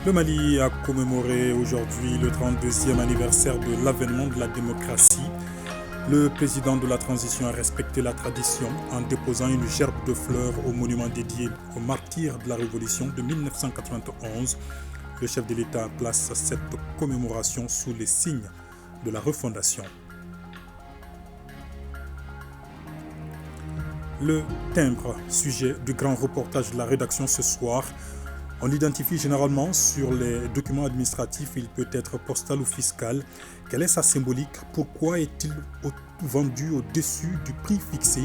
Le Mali a commémoré aujourd'hui le 32e anniversaire de l'avènement de la démocratie. Le président de la transition a respecté la tradition en déposant une gerbe de fleurs au monument dédié aux martyrs de la Révolution de 1991. Le chef de l'État place cette commémoration sous les signes de la refondation. Le timbre, sujet du grand reportage de la rédaction ce soir. On l'identifie généralement sur les documents administratifs, il peut être postal ou fiscal. Quelle est sa symbolique? Pourquoi est-il vendu au-dessus du prix fixé?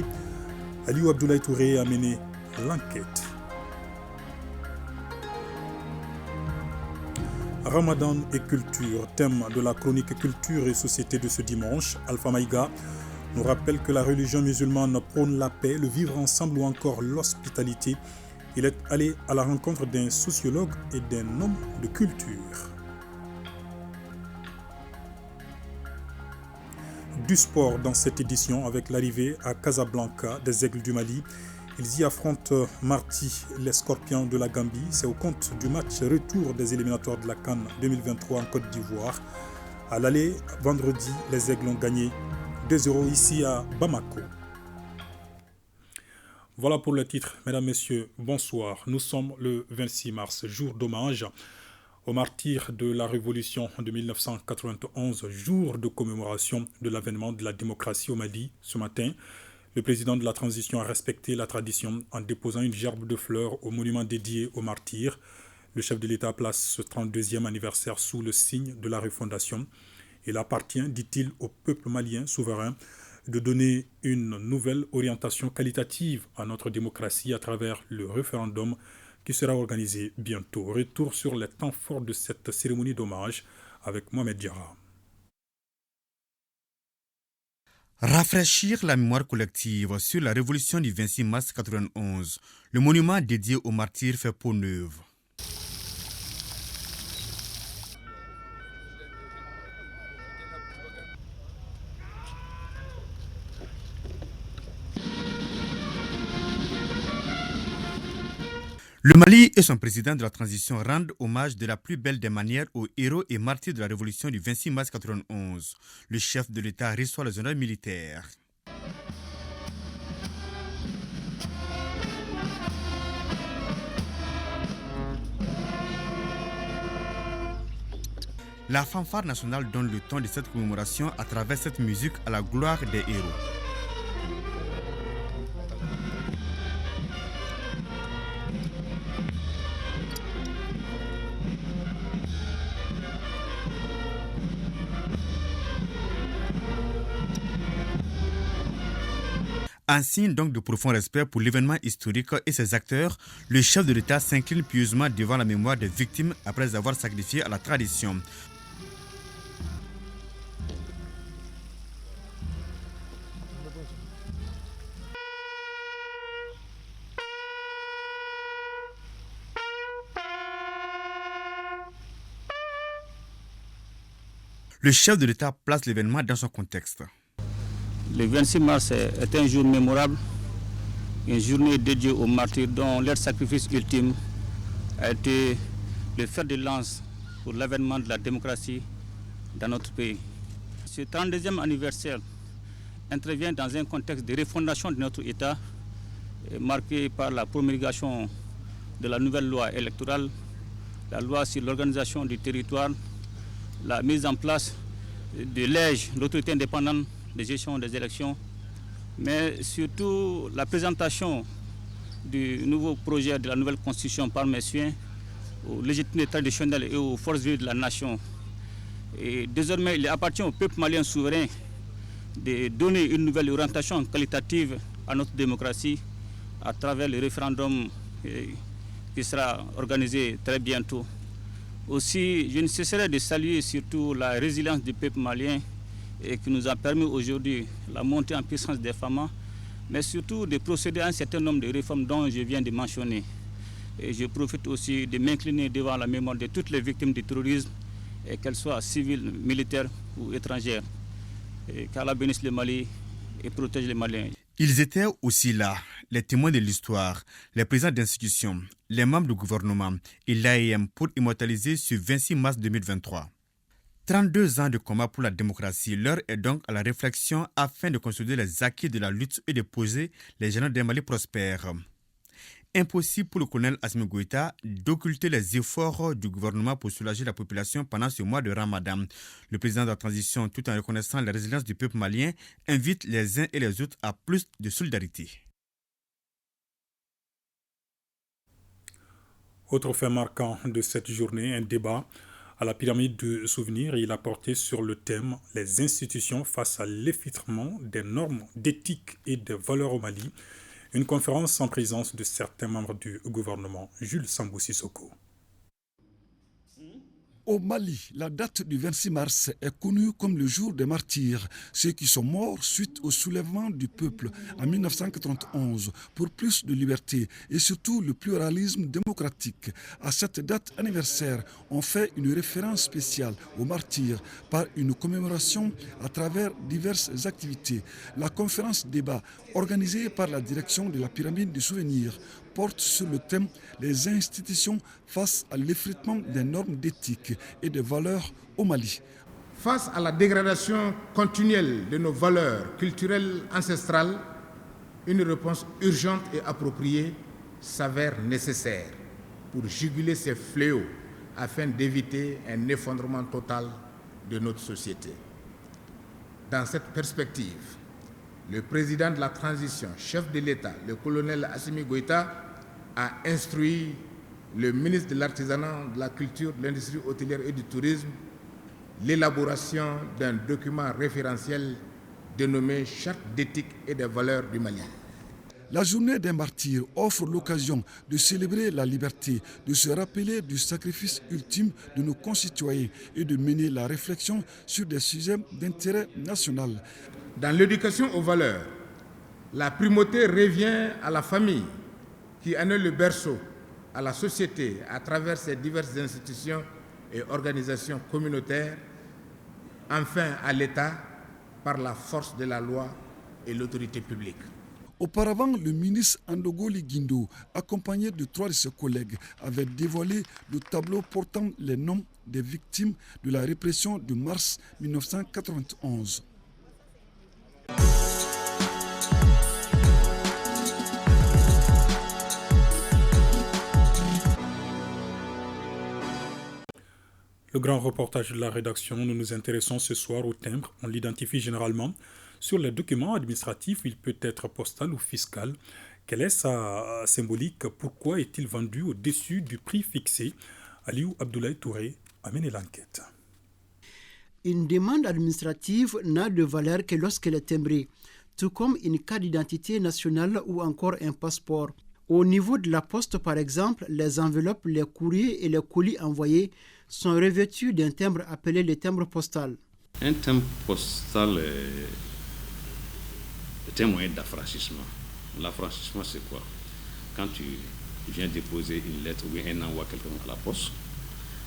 Aliou Abdoulaye Touré a mené l'enquête. Ramadan et culture, thème de la chronique culture et société de ce dimanche. Alpha Maïga nous rappelle que la religion musulmane prône la paix, le vivre ensemble ou encore l'hospitalité. Il est allé à la rencontre d'un sociologue et d'un homme de culture. Du sport dans cette édition avec l'arrivée à Casablanca des Aigles du Mali. Ils y affrontent mardi les Scorpions de la Gambie. C'est au compte du match retour des éliminatoires de la CAN 2023 en Côte d'Ivoire. À l'aller, vendredi, les Aigles ont gagné 2-0 ici à Bamako. Voilà pour le titre. Mesdames, Messieurs, bonsoir. Nous sommes le 26 mars, jour d'hommage aux martyrs de la Révolution de 1991, jour de commémoration de l'avènement de la démocratie au Mali. Ce matin, le président de la transition a respecté la tradition en déposant une gerbe de fleurs au monument dédié aux martyrs. Le chef de l'État place ce 32e anniversaire sous le signe de la refondation. Il appartient, dit-il, au peuple malien souverain de donner une nouvelle orientation qualitative à notre démocratie à travers le référendum qui sera organisé bientôt. Retour sur les temps forts de cette cérémonie d'hommage avec Mohamed Diarra. Rafraîchir la mémoire collective sur la révolution du 26 mars 1991. Le monument dédié aux martyrs fait peau neuve. Le Mali et son président de la transition rendent hommage de la plus belle des manières aux héros et martyrs de la révolution du 26 mars 1991. Le chef de l'État reçoit les honneurs militaires. La fanfare nationale donne le ton de cette commémoration à travers cette musique à la gloire des héros. En signe donc de profond respect pour l'événement historique et ses acteurs, le chef de l'État s'incline pieusement devant la mémoire des victimes après avoir sacrifié à la tradition. Le chef de l'État place l'événement dans son contexte. Le 26 mars est un jour mémorable, une journée dédiée aux martyrs dont leur sacrifice ultime a été le fer de lance pour l'avènement de la démocratie dans notre pays. Ce 32e anniversaire intervient dans un contexte de refondation de notre État marqué par la promulgation de la nouvelle loi électorale, la loi sur l'organisation du territoire, la mise en place de l'EGE, l'autorité indépendante de gestion des élections, mais surtout la présentation du nouveau projet de la nouvelle constitution par messieurs aux légitimes traditionnelles et aux forces vives de la nation. Et désormais, il appartient au peuple malien souverain de donner une nouvelle orientation qualitative à notre démocratie à travers le référendum qui sera organisé très bientôt. Aussi, je ne cesserai de saluer surtout la résilience du peuple malien et qui nous a permis aujourd'hui la montée en puissance des femmes, mais surtout de procéder à un certain nombre de réformes dont je viens de mentionner. Et je profite aussi de m'incliner devant la mémoire de toutes les victimes du terrorisme, et qu'elles soient civiles, militaires ou étrangères. Et qu'Allah bénisse le Mali et protège les Maliens. Ils étaient aussi là, les témoins de l'histoire, les présidents d'institutions, les membres du gouvernement et l'AEM pour immortaliser ce 26 mars 2023. 32 ans de combat pour la démocratie, l'heure est donc à la réflexion afin de consolider les acquis de la lutte et de poser les jalons d'un Mali prospère. Impossible pour le colonel Assimi Goïta d'occulter les efforts du gouvernement pour soulager la population pendant ce mois de Ramadan. Le président de la transition, tout en reconnaissant la résilience du peuple malien, invite les uns et les autres à plus de solidarité. Autre fait marquant de cette journée, un débat à la pyramide de souvenirs. Il a porté sur le thème « Les institutions face à l'effritement des normes d'éthique et des valeurs au Mali ». Une conférence en présence de certains membres du gouvernement. Jules Sambou Sissoko. Au Mali, la date du 26 mars est connue comme le jour des martyrs, ceux qui sont morts suite au soulèvement du peuple en 1991 pour plus de liberté et surtout le pluralisme démocratique. À cette date anniversaire, on fait une référence spéciale aux martyrs par une commémoration à travers diverses activités. La conférence débat organisée par la direction de la pyramide du souvenir porte sur le thème « Les institutions face à l'effritement des normes d'éthique et des valeurs au Mali ». Face à la dégradation continuelle de nos valeurs culturelles ancestrales, une réponse urgente et appropriée s'avère nécessaire pour juguler ces fléaux afin d'éviter un effondrement total de notre société. Dans cette perspective, le président de la transition, chef de l'État, le colonel Assimi Goïta, a instruit le ministre de l'Artisanat, de la Culture, de l'Industrie hôtelière et du Tourisme l'élaboration d'un document référentiel dénommé Charte d'éthique et des valeurs du Mali. La journée des martyrs offre l'occasion de célébrer la liberté, de se rappeler du sacrifice ultime de nos concitoyens et de mener la réflexion sur des sujets d'intérêt national. Dans l'éducation aux valeurs, la primauté revient à la famille, qui en est le berceau, à la société à travers ses diverses institutions et organisations communautaires, enfin à l'État par la force de la loi et l'autorité publique. Auparavant, le ministre Andogoli Guindo, accompagné de 3 de ses collègues, avait dévoilé le tableau portant les noms des victimes de la répression de mars 1991. Le grand reportage de la rédaction, nous nous intéressons ce soir au timbre. On l'identifie généralement sur les documents administratifs. Il peut être postal ou fiscal. Quelle est sa symbolique? Pourquoi est-il vendu au-dessus du prix fixé? Aliou Abdoulaye Touré a mené l'enquête. Une demande administrative n'a de valeur que lorsqu'elle est timbrée, tout comme une carte d'identité nationale ou encore un passeport. Au niveau de la poste, par exemple, les enveloppes, les courriers et les colis envoyés sont revêtus d'un timbre appelé le timbre postal. Un timbre postal est un moyen d'affranchissement. L'affranchissement, c'est quoi? Quand tu viens déposer une lettre ou un envoi quelqu'un à la poste,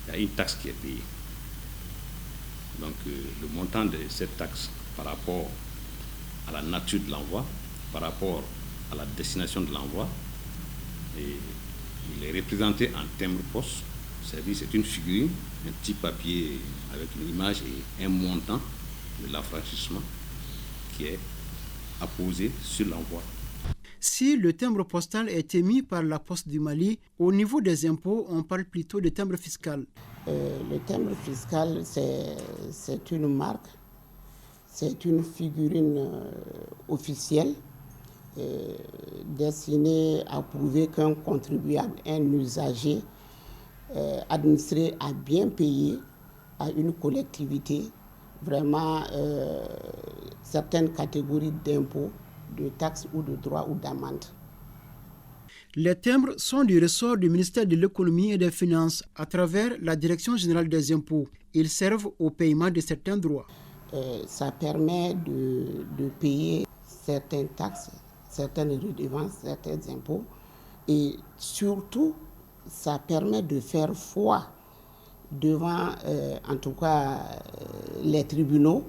il y a une taxe qui est payée. Donc le montant de cette taxe par rapport à la nature de l'envoi, par rapport à la destination de l'envoi, et il est représenté en timbre-poste, c'est-à-dire c'est une figurine, un petit papier avec une image et un montant de l'affranchissement qui est apposé sur l'envoi. Si le timbre postal est émis par la Poste du Mali, au niveau des impôts, on parle plutôt de timbre fiscal. Le timbre fiscal, c'est une marque, c'est une figurine officielle destinée à prouver qu'un contribuable, un usager administré a bien payé à une collectivité vraiment certaines catégories d'impôts, de taxes ou de droits ou d'amendes. Les timbres sont du ressort du ministère de l'économie et des finances à travers la Direction générale des impôts. Ils servent au paiement de certains droits. Ça permet de payer certaines taxes, certaines redevances, certains impôts. Et surtout, ça permet de faire foi devant, en tout cas, les tribunaux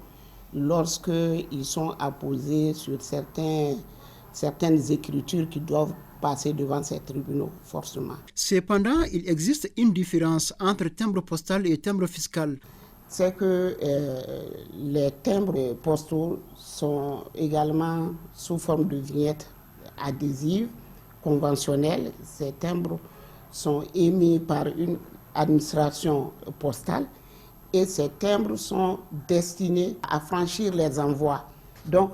lorsqu'ils sont apposés sur certains certaines écritures qui doivent passer devant ces tribunaux, forcément. Cependant, il existe une différence entre timbre postal et timbre fiscal. C'est que les timbres postaux sont également sous forme de vignettes adhésives, conventionnelles. Ces timbres sont émis par une administration postale et ces timbres sont destinés à franchir les envois. Donc,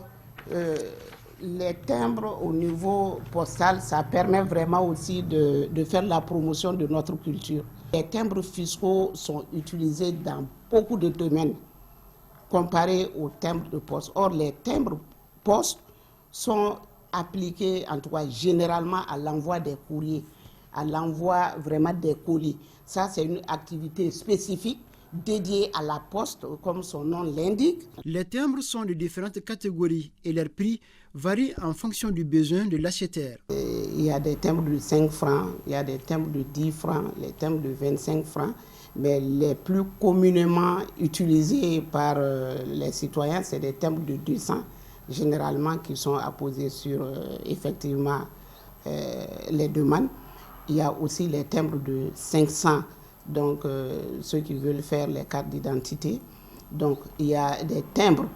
les timbres au niveau postal, ça permet vraiment aussi de faire la promotion de notre culture. Les timbres fiscaux sont utilisés dans beaucoup de domaines comparés aux timbres de poste. Or, les timbres poste sont appliqués, en tout cas généralement, à l'envoi des courriers, à l'envoi vraiment des colis. Ça, c'est une activité spécifique dédiée à la poste, comme son nom l'indique. Les timbres sont de différentes catégories et leurs prix varient en fonction du besoin de l'acheteur. Il y a des timbres de 5 francs, il y a des timbres de 10 francs, les timbres de 25 francs, mais les plus communément utilisés par les citoyens, c'est des timbres de 200, généralement qui sont apposés sur effectivement les demandes. Il y a aussi les timbres de 500, donc ceux qui veulent faire les cartes d'identité. Donc il y a des timbres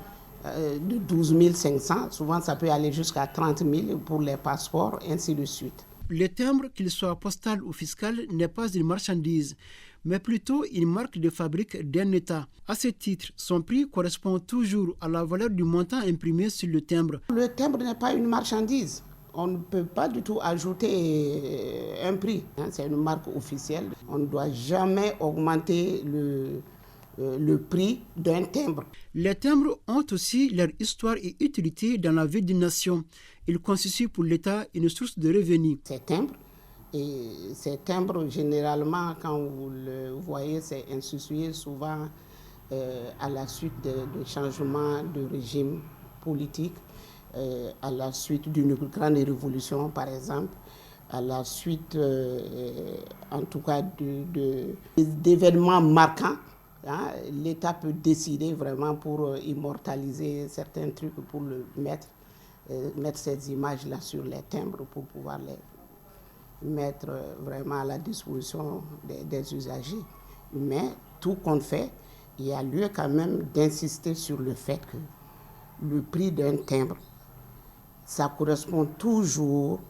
de 12 500, souvent ça peut aller jusqu'à 30 000 pour les passeports, ainsi de suite. Le timbre, qu'il soit postal ou fiscal, n'est pas une marchandise, mais plutôt une marque de fabrique d'un État. À ce titre, son prix correspond toujours à la valeur du montant imprimé sur le timbre. Le timbre n'est pas une marchandise. On ne peut pas du tout ajouter un prix. C'est une marque officielle. On ne doit jamais augmenter le prix d'un timbre. Les timbres ont aussi leur histoire et utilité dans la vie d'une nation. Ils constituent pour l'État une source de revenus. Ces timbres, généralement, quand vous le voyez, c'est institué souvent à la suite de changements de régime politique, à la suite d'une grande révolution, par exemple, à la suite, en tout cas, d'événements marquants. Hein, l'État peut décider vraiment pour immortaliser certains trucs, pour le mettre ces images-là sur les timbres pour pouvoir les mettre vraiment à la disposition des usagers. Mais tout compte fait, il y a lieu quand même d'insister sur le fait que le prix d'un timbre, ça correspond toujours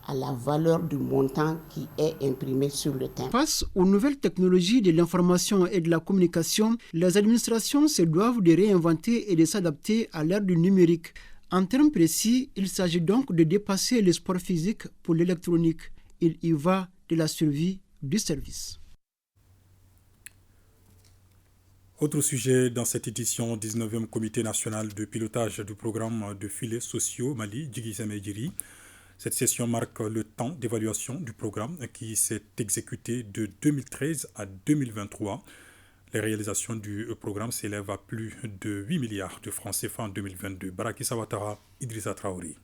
à la valeur du montant qui est imprimé sur le timbre. Face aux nouvelles technologies de l'information et de la communication, les administrations se doivent de réinventer et de s'adapter à l'ère du numérique. En termes précis, il s'agit donc de dépasser le sport physique pour l'électronique. Il y va de la survie du service. Autre sujet dans cette édition, 19e comité national de pilotage du programme de filets sociaux Mali, Djigui Djiri. Cette session marque le temps d'évaluation du programme qui s'est exécuté de 2013 à 2023. Les réalisations du programme s'élèvent à plus de 8 milliards de francs CFA en 2022. Baraki Sawatara, Idrissa Traoré.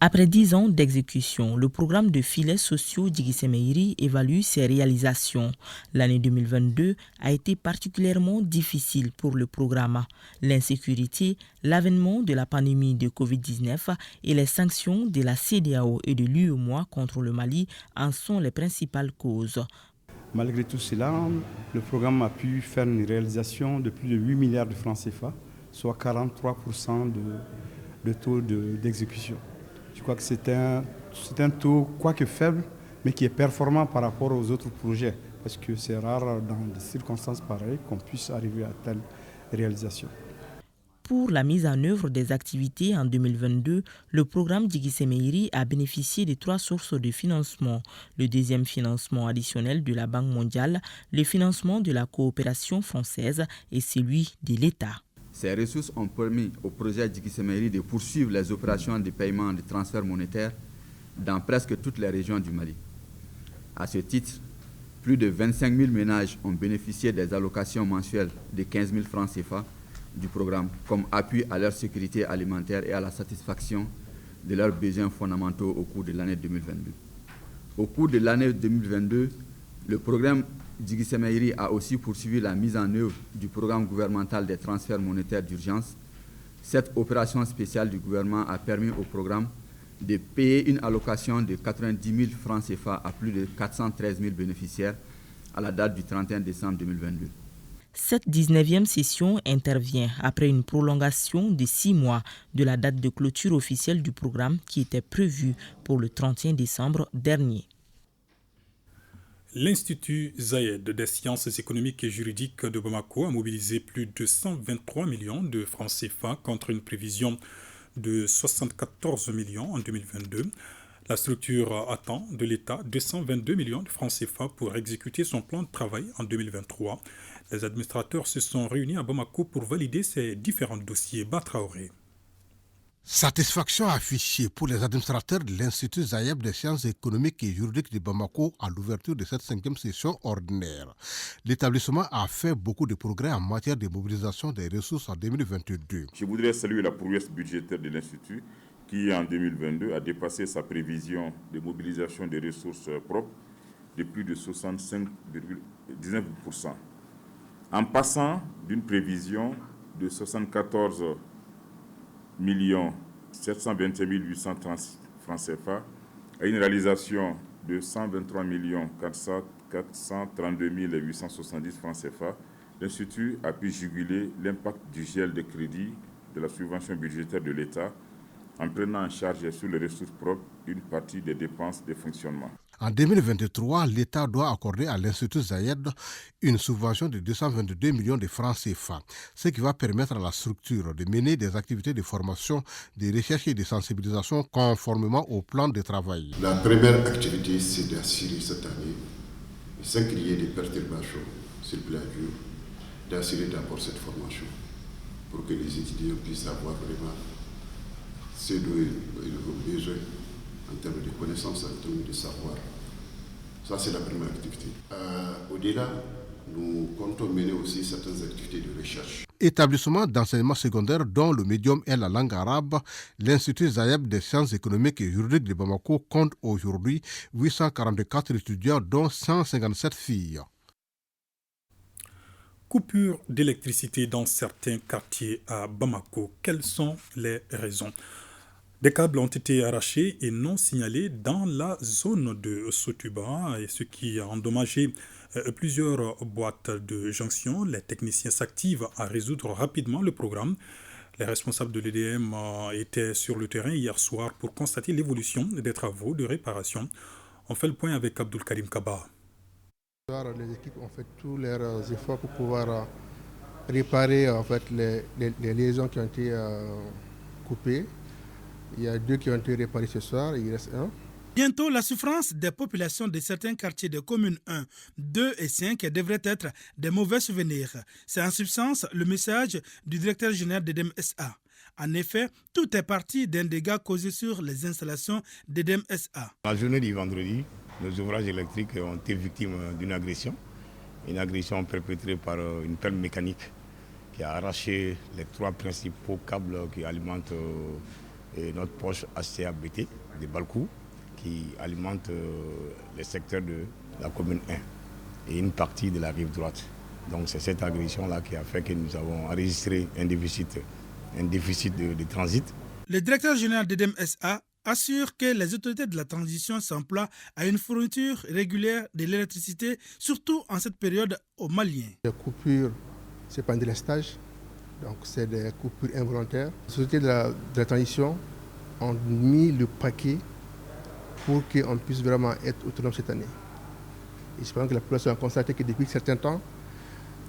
Après 10 ans d'exécution, le programme de filets sociaux d'Iguisséméiri évalue ses réalisations. L'année 2022 a été particulièrement difficile pour le programme. L'insécurité, l'avènement de la pandémie de Covid-19 et les sanctions de la CEDEAO et de l'UEMOA contre le Mali en sont les principales causes. Malgré tout cela, le programme a pu faire une réalisation de plus de 8 milliards de francs CFA, soit 43% de taux d'exécution. Je crois que c'est un taux, quoique faible, mais qui est performant par rapport aux autres projets, parce que c'est rare dans des circonstances pareilles qu'on puisse arriver à telle réalisation. Pour la mise en œuvre des activités en 2022, le programme Djigui a bénéficié de 3 sources de financement. Le deuxième financement additionnel de la Banque mondiale, le financement de la coopération française et celui de l'État. Ces ressources ont permis au projet Djigui de poursuivre les opérations de paiement de transfert monétaire dans presque toutes les régions du Mali. À ce titre, plus de 25 000 ménages ont bénéficié des allocations mensuelles de 15 000 francs CFA du programme comme appui à leur sécurité alimentaire et à la satisfaction de leurs besoins fondamentaux au cours de l'année 2022. Au cours de l'année 2022, le programme Djigui a aussi poursuivi la mise en œuvre du programme gouvernemental des transferts monétaires d'urgence, Cette opération spéciale du gouvernement a permis au programme de payer une allocation de 90 000 francs CFA à plus de 413 000 bénéficiaires à la date du 31 décembre 2022. Cette 19e session intervient après une prolongation de 6 mois de la date de clôture officielle du programme qui était prévue pour le 31 décembre dernier. L'Institut Zayed des sciences économiques et juridiques de Bamako a mobilisé plus de 123 millions de francs CFA contre une prévision de 74 millions en 2022. La structure attend de l'État 222 millions de francs CFA pour exécuter son plan de travail en 2023. Les administrateurs se sont réunis à Bamako pour valider ces différents dossiers. Batraoré. Satisfaction affichée pour les administrateurs de l'Institut Zayed des sciences économiques et juridiques de Bamako à l'ouverture de cette 5e session ordinaire. L'établissement a fait beaucoup de progrès en matière de mobilisation des ressources en 2022. Je voudrais saluer la prouesse budgétaire de l'Institut qui, en 2022, a dépassé sa prévision de mobilisation des ressources propres de plus de 65,19%. En passant d'une prévision de 74 721 830 francs CFA à une réalisation de 123 432 870 francs CFA, l'Institut a pu juguler l'impact du gel des crédits de la subvention budgétaire de l'État en prenant en charge sur les ressources propres une partie des dépenses de fonctionnement. En 2023, l'État doit accorder à l'Institut Zayed une subvention de 222 millions de francs CFA, ce qui va permettre à la structure de mener des activités de formation, de recherche et de sensibilisation conformément au plan de travail. La première activité, c'est d'assurer cette année, sans qu'il y ait des perturbations sur le plan dur, d'assurer d'abord cette formation pour que les étudiants puissent avoir vraiment ce dont ils ont besoin en termes de connaissances, en termes de savoir. Ça, c'est la première activité. Au-delà, nous comptons mener aussi certaines activités de recherche. Établissement d'enseignement secondaire dont le médium est la langue arabe, l'Institut Zayed des sciences économiques et juridiques de Bamako compte aujourd'hui 844 étudiants, dont 157 filles. Coupure d'électricité dans certains quartiers à Bamako. Quelles sont les raisons ? Des câbles ont été arrachés et non signalés dans la zone de Sotuba, et ce qui a endommagé plusieurs boîtes de jonction. Les techniciens s'activent à résoudre rapidement le programme. Les responsables de l'EDM étaient sur le terrain hier soir pour constater l'évolution des travaux de réparation. On fait le point avec Abdul Karim Kaba. Les équipes ont fait tous leurs efforts pour pouvoir réparer les liaisons qui ont été coupées. Il y a 2 qui ont été réparés ce soir, il reste 1. Bientôt, la souffrance des populations de certains quartiers des communes 1, 2 et 5 devrait être des mauvais souvenirs. C'est en substance le message du directeur général d'EDEM SA. En effet, tout est parti d'un dégât causé sur les installations d'EDEM SA. La journée du vendredi, nos ouvrages électriques ont été victimes d'une agression perpétrée par une pelle mécanique qui a arraché les 3 principaux câbles qui alimentent notre poche HCA-BT de Balkou, qui alimente les secteurs de la commune 1 et une partie de la rive droite. Donc c'est cette agression-là qui a fait que nous avons enregistré un déficit de transit. Le directeur général d'EDEM SA assure que les autorités de la transition s'emploient à une fourniture régulière de l'électricité, surtout en cette période aux Maliens. Les coupures, ce n'est pas un délestage, donc c'est des coupures involontaires. Les autorités de la transition ont mis le paquet pour qu'on puisse vraiment être autonome cette année. Et je pense que la population a constaté que depuis un certain temps,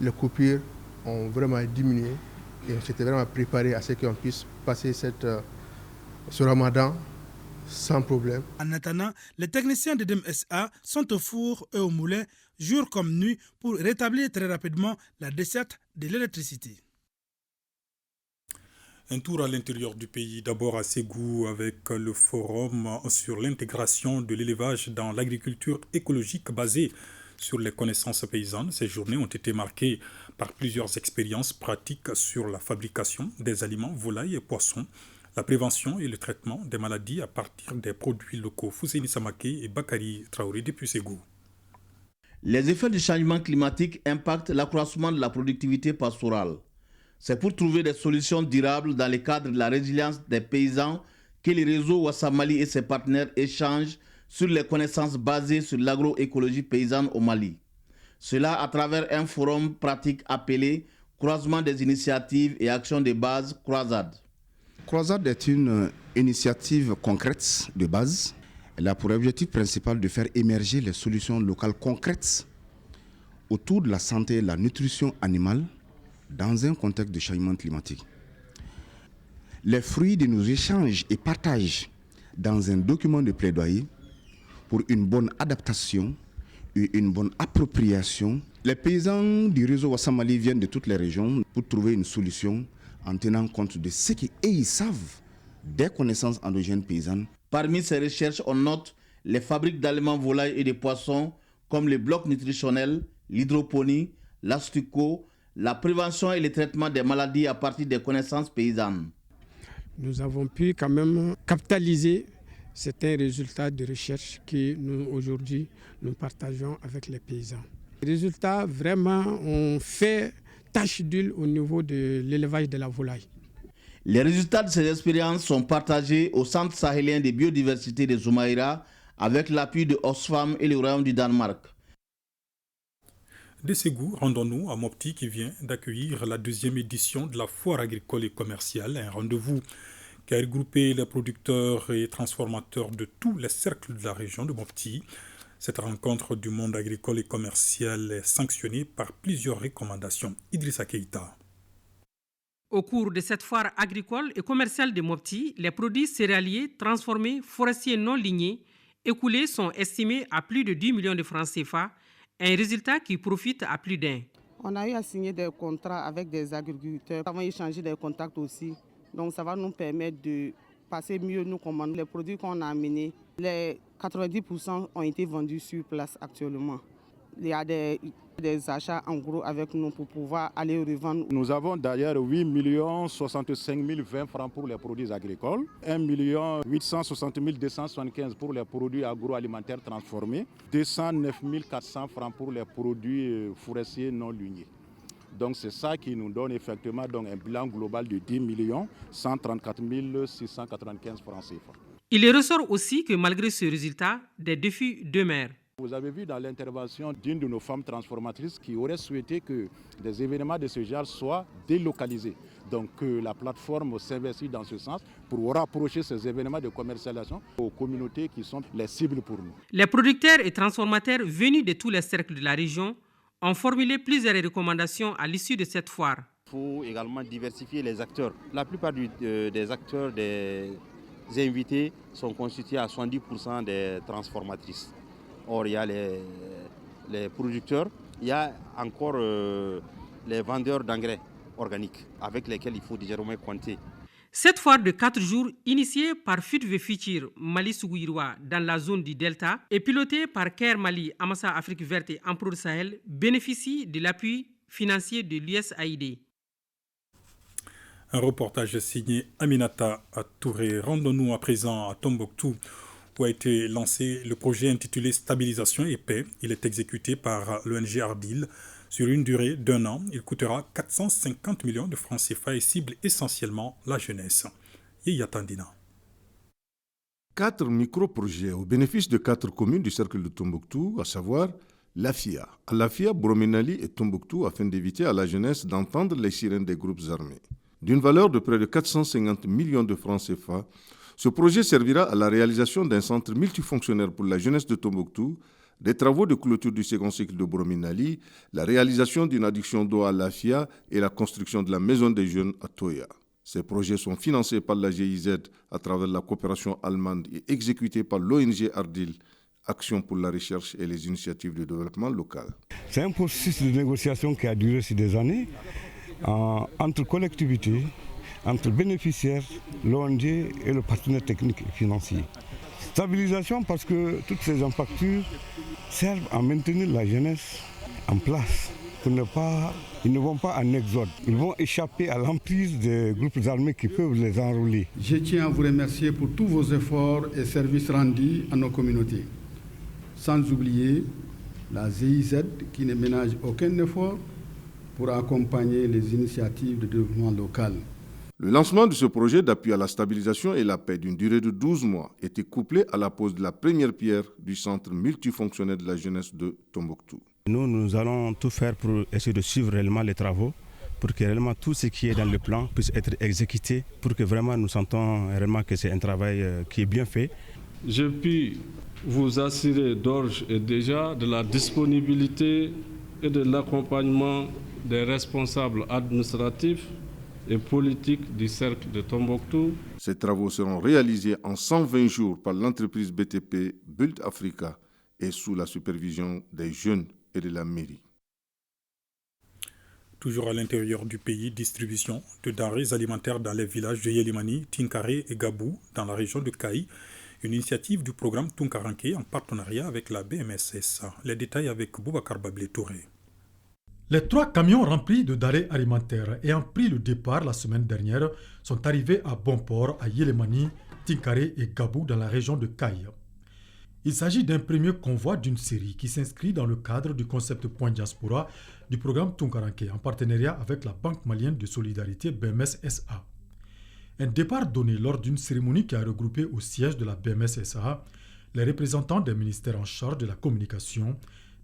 les coupures ont vraiment diminué et on s'était vraiment préparé à ce qu'on puisse passer ce ramadan sans problème. En attendant, les techniciens de DEM SA sont au four et au moulin, jour comme nuit, pour rétablir très rapidement la desserte de l'électricité. Un tour à l'intérieur du pays, d'abord à Ségou avec le forum sur l'intégration de l'élevage dans l'agriculture écologique basée sur les connaissances paysannes. Ces journées ont été marquées par plusieurs expériences pratiques sur la fabrication des aliments, volailles et poissons, la prévention et le traitement des maladies à partir des produits locaux. Fousseini Samaké et Bakari Traoré depuis Ségou. Les effets du changement climatique impactent l'accroissement de la productivité pastorale. C'est pour trouver des solutions durables dans le cadre de la résilience des paysans que le réseau Wassamali et ses partenaires échangent sur les connaissances basées sur l'agroécologie paysanne au Mali. Cela à travers un forum pratique appelé Croisement des initiatives et actions de base, Croisade. Croisade est une initiative concrète de base. Elle a pour objectif principal de faire émerger les solutions locales concrètes autour de la santé et de la nutrition animale dans un contexte de changement climatique. Les fruits de nos échanges et partages dans un document de plaidoyer pour une bonne adaptation et une bonne appropriation. Les paysans du réseau Wassamali viennent de toutes les régions pour trouver une solution en tenant compte de ce qu'ils savent des connaissances endogènes paysannes. Parmi ces recherches, on note les fabriques d'aliments volailles et de poissons comme les blocs nutritionnels, l'hydroponie, l'astuco, la prévention et le traitement des maladies à partir des connaissances paysannes. Nous avons pu quand même capitaliser certains résultats de recherche que nous aujourd'hui nous partageons avec les paysans. Les résultats vraiment ont fait tache d'huile au niveau de l'élevage de la volaille. Les résultats de ces expériences sont partagés au Centre sahélien de biodiversité de Zoumaïra avec l'appui de Oxfam et le Royaume du Danemark. De Ségou, rendons-nous à Mopti qui vient d'accueillir la 2e édition de la foire agricole et commerciale, un rendez-vous qui a regroupé les producteurs et transformateurs de tous les cercles de la région de Mopti. Cette rencontre du monde agricole et commercial est sanctionnée par plusieurs recommandations. Idrissa Keïta. Au cours de cette foire agricole et commerciale de Mopti, les produits céréaliers transformés, forestiers non lignés, écoulés sont estimés à plus de 10 millions de francs CFA, un résultat qui profite à plus d'un. On a eu à signer des contrats avec des agriculteurs. Nous avons échangé des contacts aussi. Donc ça va nous permettre de passer mieux nos commandes. Les produits qu'on a amenés, les 90% ont été vendus sur place actuellement. Il y a des achats en gros avec nous pour pouvoir aller revendre. Nous avons d'ailleurs 8 65 020 francs pour les produits agricoles, 1 860 275 pour les produits agroalimentaires transformés, 209 400 francs pour les produits forestiers non lignés. Donc c'est ça qui nous donne effectivement un bilan global de 10 134 695 francs CFA. Il ressort aussi que malgré ce résultat, des défis demeurent. Vous avez vu dans l'intervention d'une de nos femmes transformatrices qui aurait souhaité que des événements de ce genre soient délocalisés. Donc que la plateforme s'investit dans ce sens pour rapprocher ces événements de commercialisation aux communautés qui sont les cibles pour nous. Les producteurs et transformateurs venus de tous les cercles de la région ont formulé plusieurs recommandations à l'issue de cette foire. Il faut également diversifier les acteurs. La plupart des acteurs, des invités sont constitués à 70% des transformatrices. Or, il y a les producteurs, il y a encore les vendeurs d'engrais organiques avec lesquels il faut désormais compter. Cette foire de 4 jours, initiée par FUTV Futur Mali Sougouiroua dans la zone du Delta et pilotée par Care Mali, Amassa Afrique Verte et Empour Sahel, bénéficie de l'appui financier de l'USAID. Un reportage signé Aminata Touré. Rendons-nous à présent à Tombouctou, où a été lancé le projet intitulé Stabilisation et paix. Il est exécuté par l'ONG Ardil sur une durée d'1 an. Il coûtera 450 millions de francs CFA et cible essentiellement la jeunesse. Yaya Tandina. 4 micro-projets au bénéfice de 4 communes du cercle de Tombouctou, à savoir Lafia, Alafia, Brominali et Tombouctou, afin d'éviter à la jeunesse d'entendre les sirènes des groupes armés. D'une valeur de près de 450 millions de francs CFA, ce projet servira à la réalisation d'un centre multifonctionnel pour la jeunesse de Tombouctou, des travaux de clôture du second cycle de Brominali, la réalisation d'une adduction d'eau à Lafia et la construction de la maison des jeunes à Toya. Ces projets sont financés par la GIZ à travers la coopération allemande et exécutés par l'ONG Ardil, Action pour la recherche et les initiatives de développement local. C'est un processus de négociation qui a duré sur des années entre collectivités, entre bénéficiaires, l'ONG et le partenaire technique et financier. Stabilisation parce que toutes ces impactures servent à maintenir la jeunesse en place. Ils ne vont pas en exode, ils vont échapper à l'emprise des groupes armés qui peuvent les enrôler. Je tiens à vous remercier pour tous vos efforts et services rendus à nos communautés. Sans oublier la GIZ qui ne ménage aucun effort pour accompagner les initiatives de développement local. Le lancement de ce projet d'appui à la stabilisation et la paix d'une durée de 12 mois était couplé à la pose de la première pierre du centre multifonctionnel de la jeunesse de Tombouctou. Nous allons tout faire pour essayer de suivre réellement les travaux, pour que réellement tout ce qui est dans le plan puisse être exécuté, pour que vraiment nous sentons réellement que c'est un travail qui est bien fait. Je puis vous assurer d'ores et déjà de la disponibilité et de l'accompagnement des responsables administratifs et politiques du cercle de Tombouctou. Ces travaux seront réalisés en 120 jours par l'entreprise BTP Build Africa et sous la supervision des jeunes et de la mairie. Toujours à l'intérieur du pays, distribution de denrées alimentaires dans les villages de Yelimani, Tinkaré et Gabou, dans la région de Kaï, une initiative du programme Tunkaranke en partenariat avec la BMSSA. Les détails avec Boubacar Bablé Touré. Les 3 camions remplis de denrées alimentaires ayant pris le départ la semaine dernière sont arrivés à bon port à Yelimani, Tinkaré et Gabou dans la région de Kaï. Il s'agit d'un premier convoi d'une série qui s'inscrit dans le cadre du concept Point Diaspora du programme Tunkaranke en partenariat avec la Banque malienne de solidarité BMSSA. Un départ donné lors d'une cérémonie qui a regroupé au siège de la BMSSA les représentants des ministères en charge de la communication,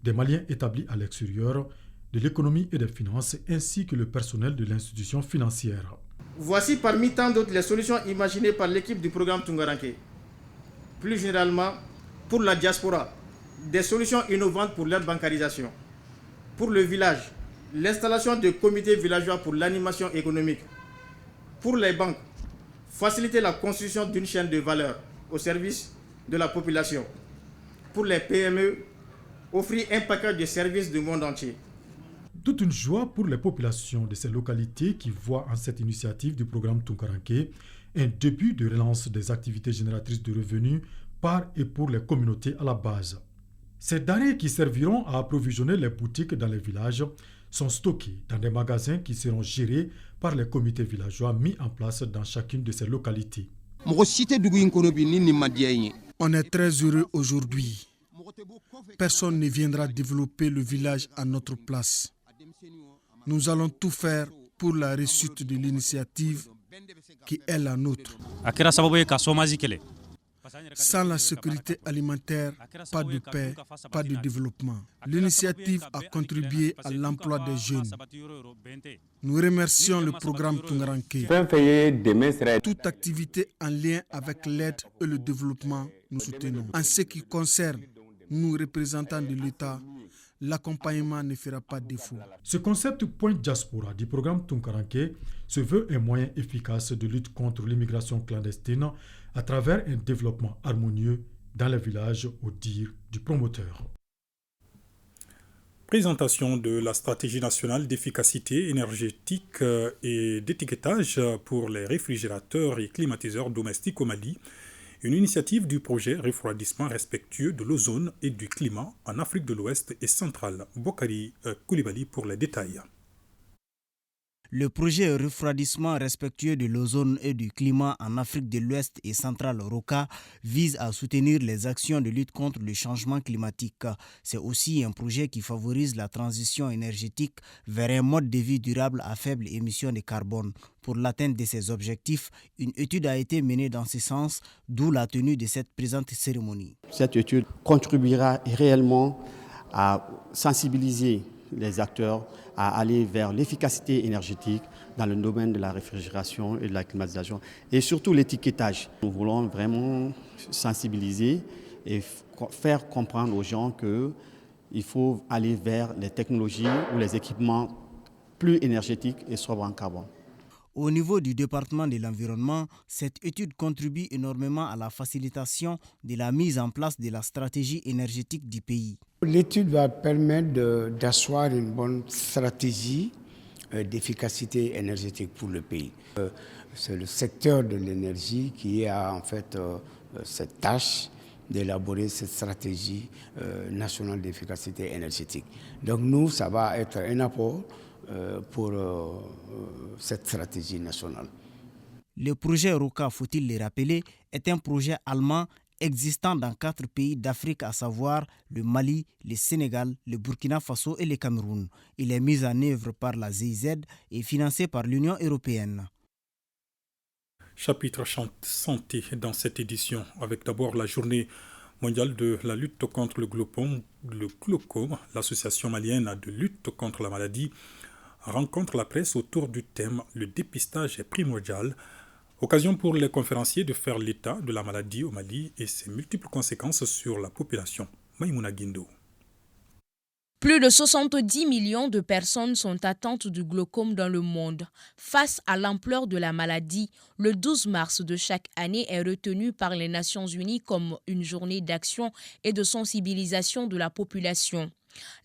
des Maliens établis à l'extérieur, de l'économie et des finances, ainsi que le personnel de l'institution financière. Voici parmi tant d'autres les solutions imaginées par l'équipe du programme Tunkaranke. Plus généralement, pour la diaspora, des solutions innovantes pour leur bancarisation. Pour le village, l'installation de comités villageois pour l'animation économique. Pour les banques, faciliter la construction d'une chaîne de valeur au service de la population. Pour les PME, offrir un paquet de services du monde entier. Toute une joie pour les populations de ces localités qui voient en cette initiative du programme Tunkaranke un début de relance des activités génératrices de revenus par et pour les communautés à la base. Ces denrées qui serviront à approvisionner les boutiques dans les villages sont stockées dans des magasins qui seront gérés par les comités villageois mis en place dans chacune de ces localités. On est très heureux aujourd'hui. Personne ne viendra développer le village à notre place. Nous allons tout faire pour la réussite de l'initiative qui est la nôtre. Sans la sécurité alimentaire, pas de paix, pas de développement. L'initiative a contribué à l'emploi des jeunes. Nous remercions le programme Tunkaranke. Toute activité en lien avec l'aide et le développement, nous soutenons. En ce qui concerne nous, représentants de l'État, l'accompagnement ne fera pas défaut. Ce concept Point Diaspora du programme Tunkaranke se veut un moyen efficace de lutte contre l'immigration clandestine à travers un développement harmonieux dans les villages au dire du promoteur. Présentation de la stratégie nationale d'efficacité énergétique et d'étiquetage pour les réfrigérateurs et climatiseurs domestiques au Mali. Une initiative du projet refroidissement respectueux de l'ozone et du climat en Afrique de l'Ouest et centrale. Bokari Koulibaly pour les détails. Le projet refroidissement respectueux de l'ozone et du climat en Afrique de l'Ouest et centrale ROCA vise à soutenir les actions de lutte contre le changement climatique. C'est aussi un projet qui favorise la transition énergétique vers un mode de vie durable à faible émission de carbone. Pour l'atteinte de ces objectifs, une étude a été menée dans ce sens, d'où la tenue de cette présente cérémonie. Cette étude contribuera réellement à sensibiliser les acteurs à aller vers l'efficacité énergétique dans le domaine de la réfrigération et de la climatisation et surtout l'étiquetage. Nous voulons vraiment sensibiliser et faire comprendre aux gens qu'il faut aller vers les technologies ou les équipements plus énergétiques et sobres en carbone. Au niveau du département de l'environnement, cette étude contribue énormément à la facilitation de la mise en place de la stratégie énergétique du pays. L'étude va permettre d'asseoir une bonne stratégie d'efficacité énergétique pour le pays. C'est le secteur de l'énergie qui a en fait cette tâche d'élaborer cette stratégie nationale d'efficacité énergétique. Donc nous, ça va être un apport pour cette stratégie nationale. Le projet ROCA, faut-il le rappeler, est un projet allemand existant dans 4 pays d'Afrique, à savoir le Mali, le Sénégal, le Burkina Faso et le Cameroun. Il est mis en œuvre par la GIZ et financé par l'Union européenne. Chapitre santé dans cette édition, avec d'abord la journée mondiale de la lutte contre le glaucome, l'association malienne de lutte contre la maladie, rencontre la presse autour du thème « Le dépistage est primordial ». Occasion pour les conférenciers de faire l'état de la maladie au Mali et ses multiples conséquences sur la population. Maïmouna Guindo. Plus de 70 millions de personnes sont atteintes du glaucome dans le monde. Face à l'ampleur de la maladie, le 12 mars de chaque année est retenu par les Nations Unies comme une journée d'action et de sensibilisation de la population.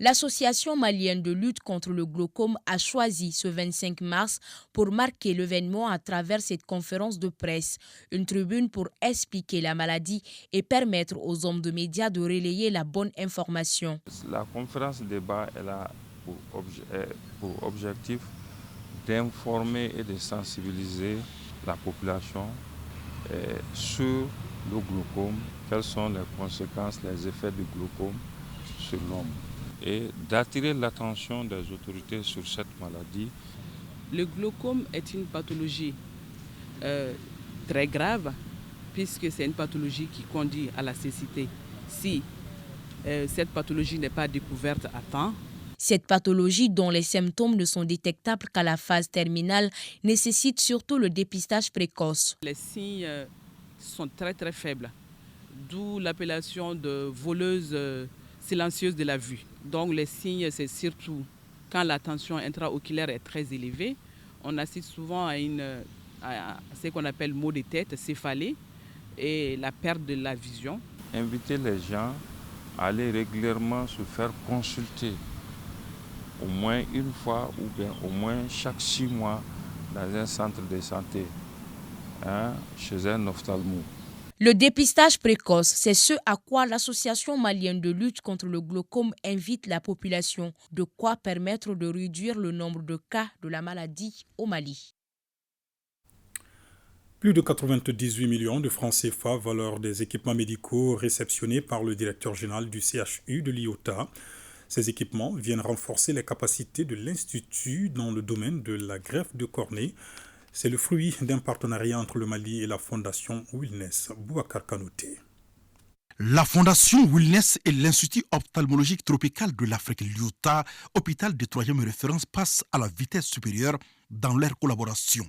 L'Association malienne de lutte contre le glaucome a choisi ce 25 mars pour marquer l'événement à travers cette conférence de presse, une tribune pour expliquer la maladie et permettre aux hommes de médias de relayer la bonne information. La conférence débat elle a pour objectif d'informer et de sensibiliser la population sur le glaucome, quelles sont les conséquences, les effets du glaucome sur l'homme, et d'attirer l'attention des autorités sur cette maladie. Le glaucome est une pathologie très grave puisque c'est une pathologie qui conduit à la cécité si cette pathologie n'est pas découverte à temps. Cette pathologie, dont les symptômes ne sont détectables qu'à la phase terminale, nécessite surtout le dépistage précoce. Les signes sont très très faibles, d'où l'appellation de voleuse silencieuse de la vue. Donc les signes, c'est surtout quand la tension intraoculaire est très élevée. On assiste souvent à ce qu'on appelle maux de tête, céphalée et la perte de la vision. Inviter les gens à aller régulièrement se faire consulter, au moins une fois ou bien au moins chaque 6 mois dans un centre de santé, chez un ophtalmo. Le dépistage précoce, c'est ce à quoi l'Association malienne de lutte contre le glaucome invite la population, de quoi permettre de réduire le nombre de cas de la maladie au Mali. Plus de 98 millions de francs CFA, valeur des équipements médicaux réceptionnés par le directeur général du CHU de l'IOTA. Ces équipements viennent renforcer les capacités de l'Institut dans le domaine de la greffe de cornée. C'est le fruit d'un partenariat entre le Mali et la fondation Wellness. Boubacar Kanouté. La fondation Wellness et l'Institut ophtalmologique tropical de l'Afrique, l'IOTA, hôpital de 3e référence, passent à la vitesse supérieure dans leur collaboration.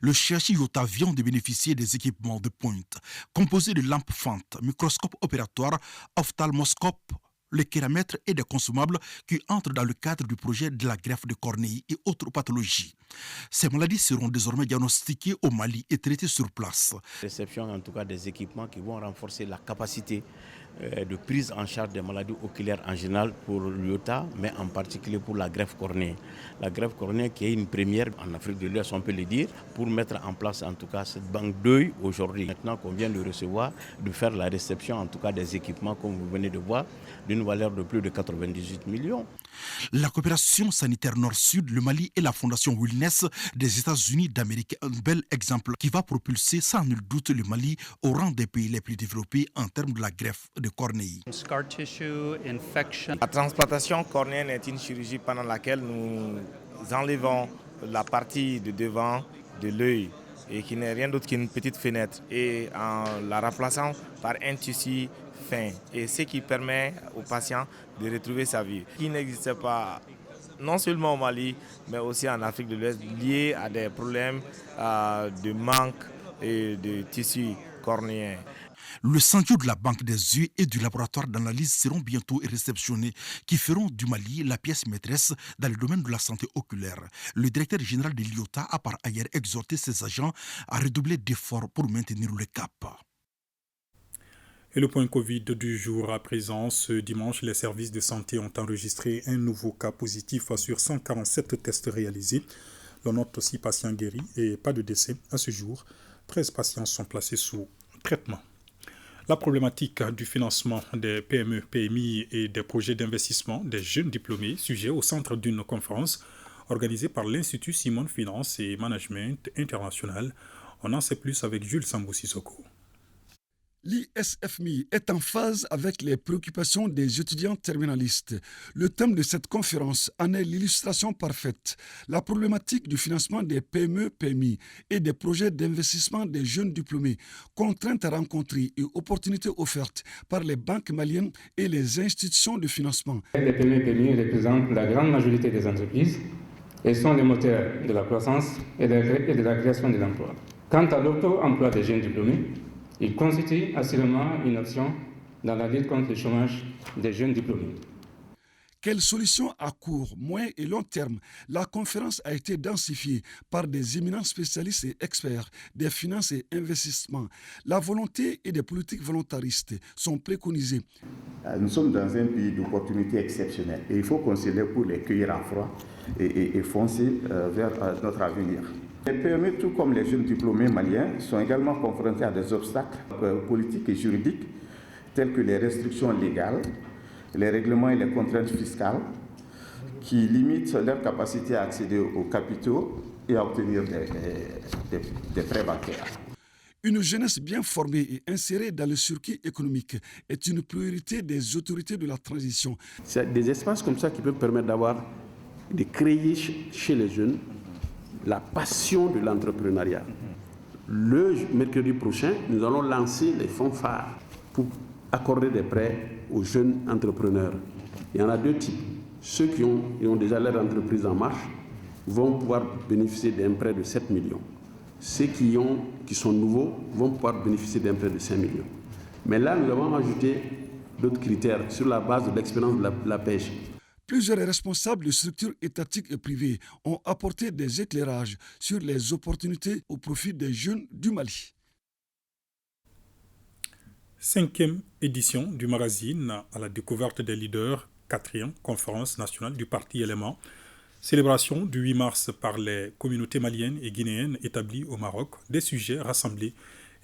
Le CHU IOTA vient de bénéficier des équipements de pointe, composés de lampes fentes, microscopes opératoires, ophtalmoscopes, les kéramètres et des consommables qui entrent dans le cadre du projet de la greffe de cornée et autres pathologies. Ces maladies seront désormais diagnostiquées au Mali et traitées sur place. Réception en tout cas des équipements qui vont renforcer la capacité de prise en charge des maladies oculaires en général pour l'IOTA, mais en particulier pour la greffe cornée. La greffe cornée qui est une première en Afrique de l'Ouest, on peut le dire, pour mettre en place en tout cas cette banque d'œil aujourd'hui. Maintenant qu'on vient de recevoir, de faire la réception en tout cas des équipements, comme vous venez de voir, d'une valeur de plus de 98 millions. La coopération sanitaire Nord-Sud, le Mali et la fondation Wellness des États-Unis d'Amérique, un bel exemple qui va propulser sans nul doute le Mali au rang des pays les plus développés en termes de la greffe de cornée. La transplantation cornéenne est une chirurgie pendant laquelle nous enlevons la partie de devant de l'œil et qui n'est rien d'autre qu'une petite fenêtre et en la remplaçant par un tissu fin, et ce qui permet aux patients de retrouver sa vie, qui n'existait pas non seulement au Mali, mais aussi en Afrique de l'Ouest, liés à des problèmes de manque et de tissu cornéen. Le Sanjo de la Banque des yeux et du laboratoire d'analyse seront bientôt réceptionnés, qui feront du Mali la pièce maîtresse dans le domaine de la santé oculaire. Le directeur général de l'IOTA a par ailleurs exhorté ses agents à redoubler d'efforts pour maintenir le cap. Et le point Covid du jour à présent, ce dimanche, les services de santé ont enregistré un nouveau cas positif sur 147 tests réalisés. On note 6 patients guéris et pas de décès. À ce jour, 13 patients sont placés sous traitement. La problématique du financement des PME, PMI et des projets d'investissement des jeunes diplômés, sujet au centre d'une conférence organisée par l'Institut Simone Finance et Management International. On en sait plus avec Jules Sambou Sissoko. L'ISFMI est en phase avec les préoccupations des étudiants terminalistes. Le thème de cette conférence en est l'illustration parfaite. La problématique du financement des PME-PMI et des projets d'investissement des jeunes diplômés, contraintes rencontrées et opportunités offertes par les banques maliennes et les institutions de financement. Les PME-PMI représentent la grande majorité des entreprises et sont les moteurs de la croissance et de la création de l'emploi. Quant à l'auto-emploi des jeunes diplômés, il constitue assurément une option dans la lutte contre le chômage des jeunes diplômés. Quelles solutions à court, moyen et long terme? La conférence a été densifiée par des éminents spécialistes et experts des finances et investissements. La volonté et des politiques volontaristes sont préconisées. Nous sommes dans un pays d'opportunités exceptionnelles et il faut considérer pour les cueillir en froid et foncer vers notre avenir. Les PME, tout comme les jeunes diplômés maliens, sont également confrontés à des obstacles politiques et juridiques tels que les restrictions légales, les règlements et les contraintes fiscales qui limitent leur capacité à accéder aux capitaux et à obtenir des prêts bancaires. Une jeunesse bien formée et insérée dans le circuit économique est une priorité des autorités de la transition. C'est des espaces comme ça qui peuvent permettre de créer chez les jeunes la passion de l'entrepreneuriat. Le mercredi prochain, nous allons lancer les fonds phares pour accorder des prêts aux jeunes entrepreneurs. Il y en a deux types. Ceux qui ont déjà leur entreprise en marche vont pouvoir bénéficier d'un prêt de 7 millions. Ceux qui sont nouveaux vont pouvoir bénéficier d'un prêt de 5 millions. Mais là, nous avons ajouté d'autres critères sur la base de l'expérience de la pêche. Plusieurs responsables de structures étatiques et privées ont apporté des éclairages sur les opportunités au profit des jeunes du Mali. 5e édition du magazine à la découverte des leaders, 4e conférence nationale du parti Élément. Célébration du 8 mars par les communautés maliennes et guinéennes établies au Maroc. Des sujets rassemblés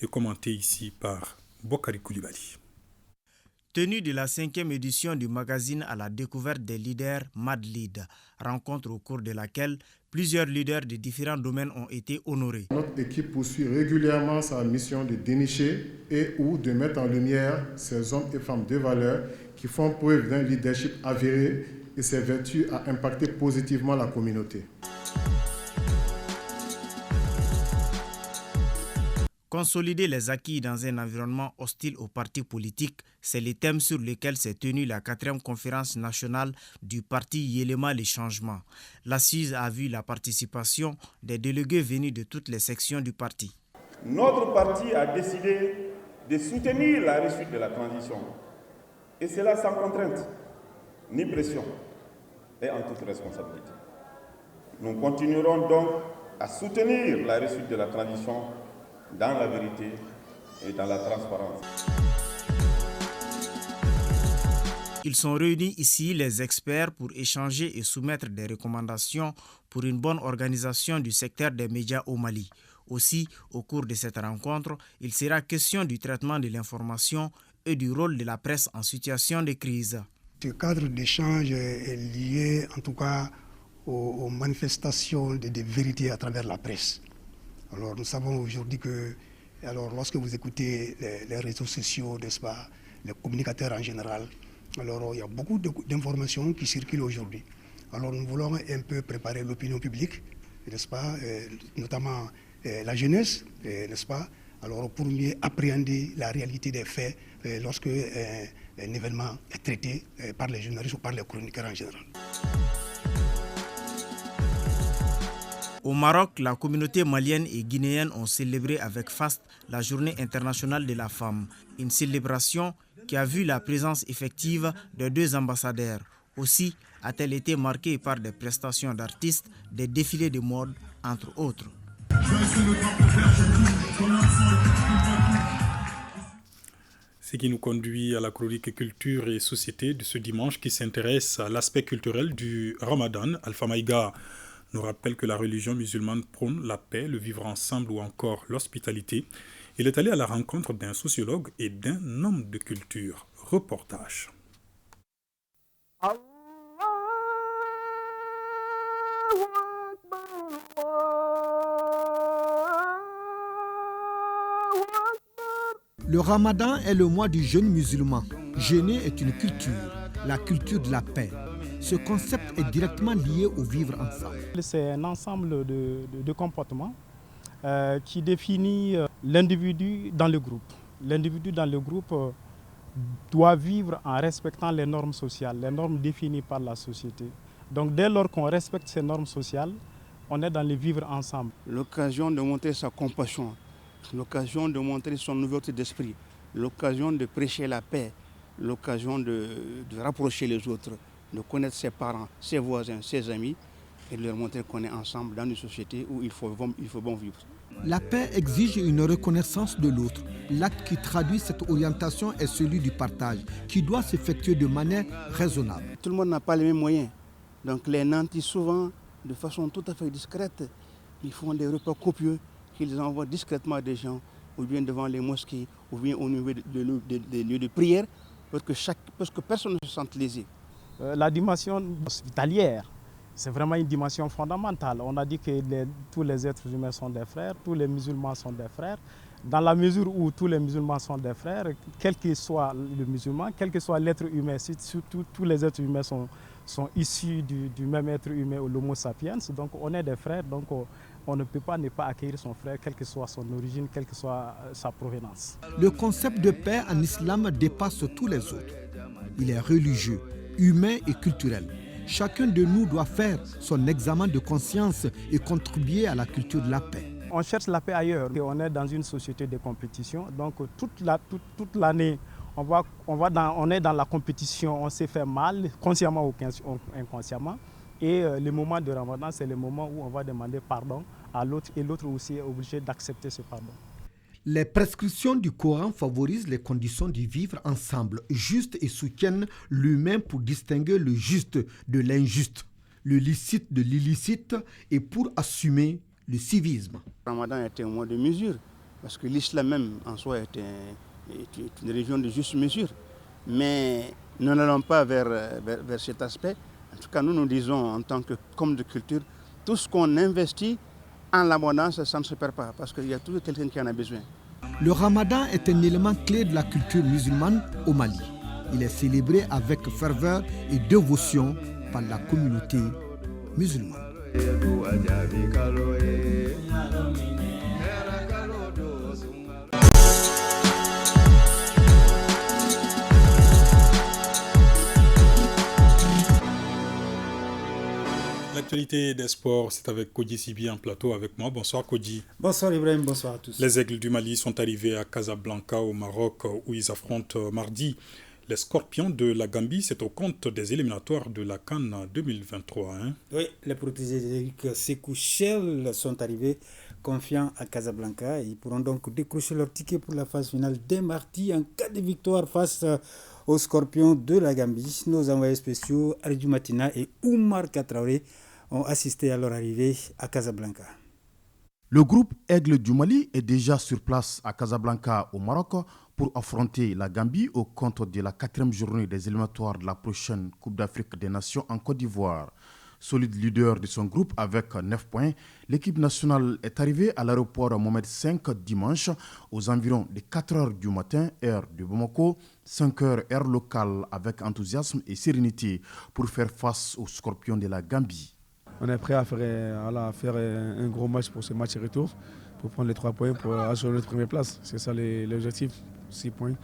et commentés ici par Bokari Koulibaly. Tenue de la 5e édition du magazine à la découverte des leaders MadLead, rencontre au cours de laquelle plusieurs leaders de différents domaines ont été honorés. Notre équipe poursuit régulièrement sa mission de dénicher et ou de mettre en lumière ces hommes et femmes de valeur qui font preuve d'un leadership avéré et ses vertus à impacter positivement la communauté. Consolider les acquis dans un environnement hostile aux partis politiques, c'est le thème sur lequel s'est tenue la 4e conférence nationale du parti Yéléma Les Changements. L'assise a vu la participation des délégués venus de toutes les sections du parti. Notre parti a décidé de soutenir la réussite de la transition, et cela sans contrainte ni pression et en toute responsabilité. Nous continuerons donc à soutenir la réussite de la transition dans la vérité et dans la transparence. Ils sont réunis ici, les experts, pour échanger et soumettre des recommandations pour une bonne organisation du secteur des médias au Mali. Aussi, au cours de cette rencontre, il sera question du traitement de l'information et du rôle de la presse en situation de crise. Ce cadre d'échange est lié en tout cas aux manifestations de vérité à travers la presse. Alors nous savons aujourd'hui que lorsque vous écoutez les réseaux sociaux, n'est-ce pas, les communicateurs en général, alors il y a beaucoup d'informations qui circulent aujourd'hui. Alors nous voulons un peu préparer l'opinion publique, n'est-ce pas, notamment la jeunesse, n'est-ce pas, alors pour mieux appréhender la réalité des faits lorsque un événement est traité par les journalistes ou par les chroniqueurs en général. Au Maroc, la communauté malienne et guinéenne ont célébré avec faste la Journée internationale de la femme. Une célébration qui a vu la présence effective de 2 ambassadeurs. Aussi a-t-elle été marquée par des prestations d'artistes, des défilés de mode, entre autres. Ce qui nous conduit à la chronique culture et société de ce dimanche qui s'intéresse à l'aspect culturel du Ramadan. Alpha Maïga nous rappelle que la religion musulmane prône la paix, le vivre ensemble ou encore l'hospitalité. Il est allé à la rencontre d'un sociologue et d'un homme de culture. Reportage. Le Ramadan est le mois du jeûne musulman. Jeûner est une culture, la culture de la paix. Ce concept est directement lié au vivre ensemble. C'est un ensemble de comportements qui définit l'individu dans le groupe. L'individu dans le groupe doit vivre en respectant les normes sociales, les normes définies par la société. Donc dès lors qu'on respecte ces normes sociales, on est dans le vivre ensemble. L'occasion de montrer sa compassion, l'occasion de montrer son ouverture d'esprit, l'occasion de prêcher la paix, l'occasion de rapprocher les autres, de connaître ses parents, ses voisins, ses amis et de leur montrer qu'on est ensemble dans une société où il faut bon vivre. La paix exige une reconnaissance de l'autre. L'acte qui traduit cette orientation est celui du partage, qui doit s'effectuer de manière raisonnable. Tout le monde n'a pas les mêmes moyens. Donc les nantis, souvent, de façon tout à fait discrète, ils font des repas copieux qu'ils envoient discrètement à des gens, ou bien devant les mosquées, ou bien au niveau des lieux de prière, parce que personne ne se sente lésé. La dimension hospitalière, c'est vraiment une dimension fondamentale. On a dit que tous les êtres humains sont des frères, tous les musulmans sont des frères. Dans la mesure où tous les musulmans sont des frères, quel que soit le musulman, quel que soit l'être humain, surtout tous les êtres humains sont issus du même être humain, l'homo sapiens, donc on est des frères, donc on ne peut pas ne pas accueillir son frère, quelle que soit son origine, quelle que soit sa provenance. Le concept de paix en islam dépasse tous les autres. Il est religieux, humain et culturel. Chacun de nous doit faire son examen de conscience et contribuer à la culture de la paix. On cherche la paix ailleurs. On est dans une société de compétition, donc toute l'année, on est dans la compétition, on s'est fait mal, consciemment ou inconsciemment. Et le moment de Ramadan, c'est le moment où on va demander pardon à l'autre et l'autre aussi est obligé d'accepter ce pardon. Les prescriptions du Coran favorisent les conditions du vivre ensemble, justes et soutiennent l'humain pour distinguer le juste de l'injuste, le licite de l'illicite et pour assumer le civisme. Le Ramadan est un mois de mesure, parce que l'islam même en soi est une religion de juste mesure. Mais nous n'allons pas vers cet aspect. En tout cas, nous disons en tant qu'homme de culture, tout ce qu'on investit en l'abondance, ça ne se perd pas, parce qu'il y a toujours quelqu'un qui en a besoin. Le Ramadan est un élément clé de la culture musulmane au Mali. Il est célébré avec ferveur et dévotion par la communauté musulmane. L'actualité des sports, c'est avec Kodji Sibi en plateau avec moi. Bonsoir Kodji. Bonsoir Ibrahim, bonsoir à tous. Les Aigles du Mali sont arrivés à Casablanca au Maroc où ils affrontent mardi les Scorpions de la Gambie. C'est au compte des éliminatoires de la CAN 2023. Oui, les protégés d'Éric Sékou Chel sont arrivés confiants à Casablanca. Ils pourront donc décrocher leur ticket pour la phase finale dès mardi en cas de victoire face aux Scorpions de la Gambie. Nos envoyés spéciaux Arju Matina et Oumar Katraoré ont assisté à leur arrivée à Casablanca. Le groupe Aigle du Mali est déjà sur place à Casablanca au Maroc pour affronter la Gambie au compte de la 4e journée des éliminatoires de la prochaine Coupe d'Afrique des Nations en Côte d'Ivoire. Solide leader de son groupe avec 9 points, l'équipe nationale est arrivée à l'aéroport Mohamed V dimanche aux environs de 4 h du matin, heure de Bamako, 5 h heure locale avec enthousiasme et sérénité pour faire face aux Scorpions de la Gambie. On est prêt à faire un gros match pour ce match retour, pour prendre les 3 points, pour assurer notre première place. C'est ça l'objectif, 6 points.